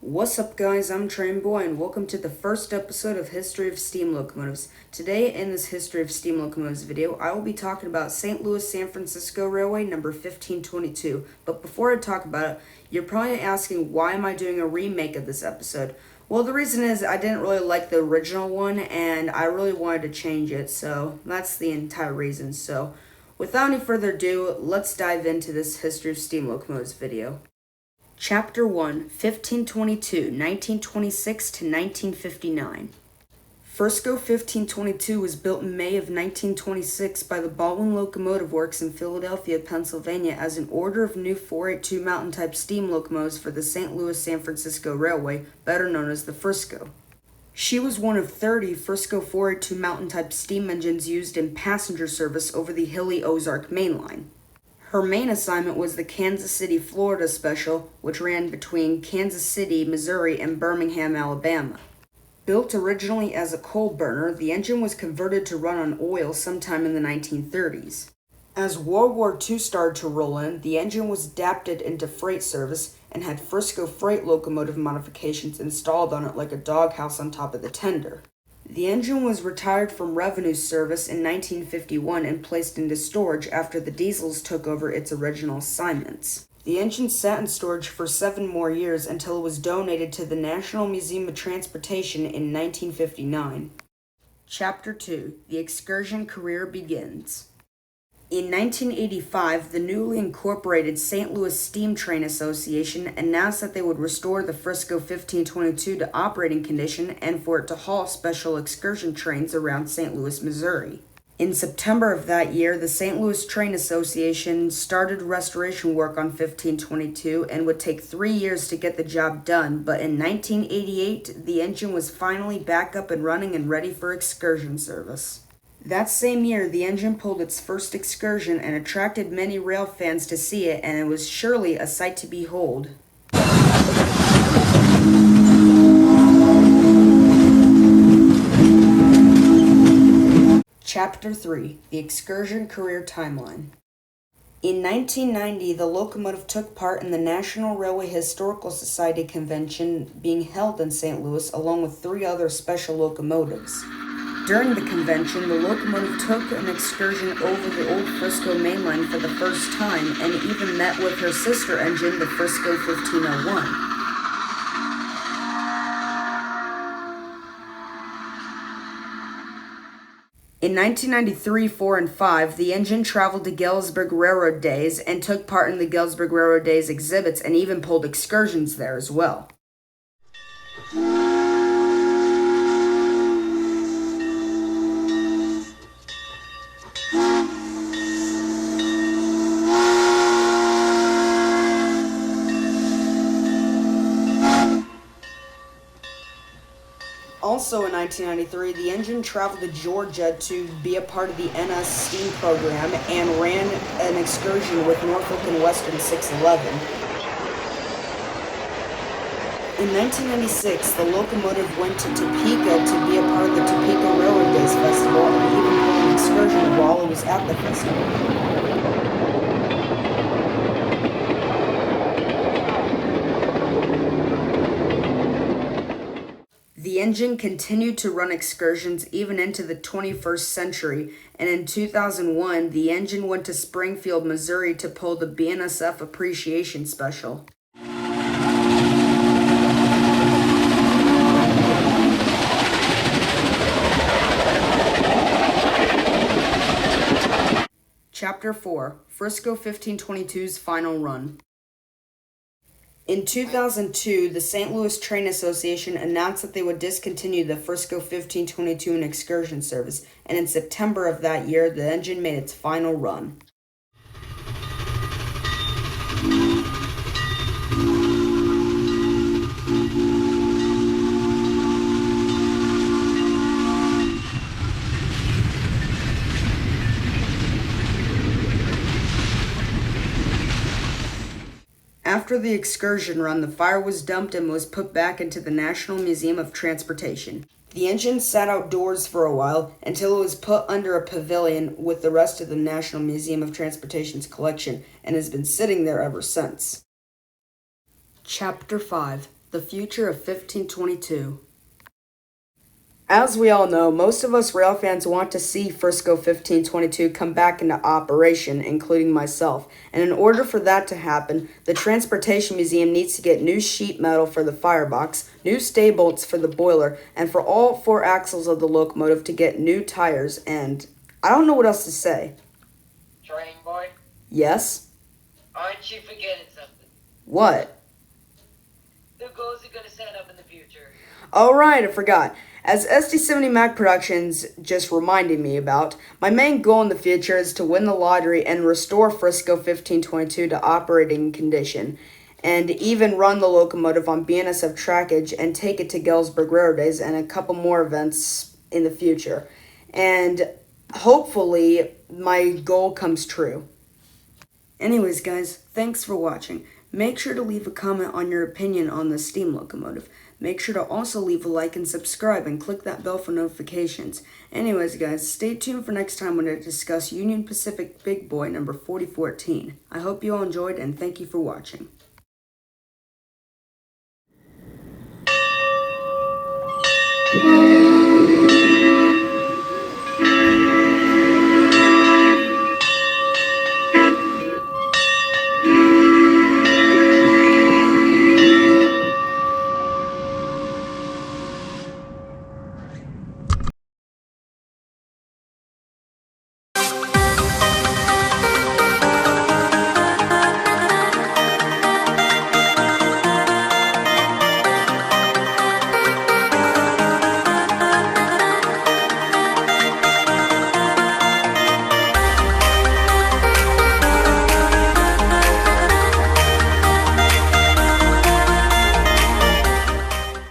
What's up guys, I'm Train Boy and welcome to the first episode of History of Steam Locomotives. Today in this History of Steam Locomotives video, I will be talking about St. Louis-San Francisco Railway number 1522. But before I talk about it, you're probably asking why am I doing a remake of this episode? Well, the reason is I didn't really like the original one and I really wanted to change it, so that's the entire reason. So without any further ado, let's dive into this History of Steam Locomotives video. Chapter 1, 1522, 1926 to 1959. Frisco 1522 was built in May of 1926 by the Baldwin Locomotive Works in Philadelphia, Pennsylvania as an order of new 482 mountain-type steam locomotives for the St. Louis-San Francisco Railway, better known as the Frisco. She was one of 30 Frisco 482 mountain-type steam engines used in passenger service over the hilly Ozark Main Line. Her main assignment was the Kansas City, Florida Special, which ran between Kansas City, Missouri, and Birmingham, Alabama. Built originally as a coal burner, the engine was converted to run on oil sometime in the 1930s. As World War II started to roll in, the engine was adapted into freight service and had Frisco freight locomotive modifications installed on it like a doghouse on top of the tender. The engine was retired from revenue service in 1951 and placed into storage after the diesels took over its original assignments. The engine sat in storage for 7 more years until it was donated to the National Museum of Transportation in 1959. Chapter 2. The Excursion Career Begins. In 1985, the newly incorporated St. Louis Steam Train Association announced that they would restore the Frisco 1522 to operating condition and for it to haul special excursion trains around St. Louis, Missouri. In September of that year, the St. Louis Train Association started restoration work on 1522 and would take 3 years to get the job done, but in 1988, the engine was finally back up and running and ready for excursion service. That same year, the engine pulled its first excursion and attracted many rail fans to see it, and it was surely a sight to behold. Chapter 3. The Excursion Career Timeline. In 1990, the locomotive took part in the National Railway Historical Society convention being held in St. Louis along with 3 other special locomotives. During the convention, the locomotive took an excursion over the old Frisco main line for the first time and even met with her sister engine, the Frisco 1501. In 1993, 4, and 5, the engine traveled to Galesburg Railroad Days and took part in the Galesburg Railroad Days exhibits and even pulled excursions there as well. Also in 1993, the engine traveled to Georgia to be a part of the NS Steam program and ran an excursion with Norfolk and Western 611. In 1996, the locomotive went to Topeka to be a part of the Topeka Railroad Days Festival and even pulled an excursion while it was at the festival. The engine continued to run excursions even into the 21st century, and in 2001, the engine went to Springfield, Missouri to pull the BNSF Appreciation Special. Chapter 4. Frisco 1522's Final Run. In 2002, the St. Louis Train Association announced that they would discontinue the Frisco 1522 in excursion service, and in September of that year, the engine made its final run. After the excursion run, the fire was dumped and was put back into the National Museum of Transportation. The engine sat outdoors for a while until it was put under a pavilion with the rest of the National Museum of Transportation's collection and has been sitting there ever since. Chapter 5. The The future of 1522. As we all know, most of us rail fans want to see Frisco 1522 come back into operation, including myself. And in order for that to happen, the Transportation Museum needs to get new sheet metal for the firebox, new stay bolts for the boiler, and for all 4 axles of the locomotive to get new tires, and I don't know what else to say. Train boy? Yes? Aren't you forgetting something? What? The goals you're gonna set up in the future. Oh right, I forgot. As SD70 Mac Productions just reminded me about, my main goal in the future is to win the lottery and restore Frisco 1522 to operating condition, and even run the locomotive on BNSF trackage and take it to Galesburg Railroad Days and a couple more events in the future. And hopefully my goal comes true. Anyways guys, thanks for watching. Make sure to leave a comment on your opinion on the steam locomotive. Make sure to also leave a like and subscribe and click that bell for notifications. Anyways guys, stay tuned for next time when I discuss Union Pacific Big Boy number 4014. I hope you all enjoyed and thank you for watching.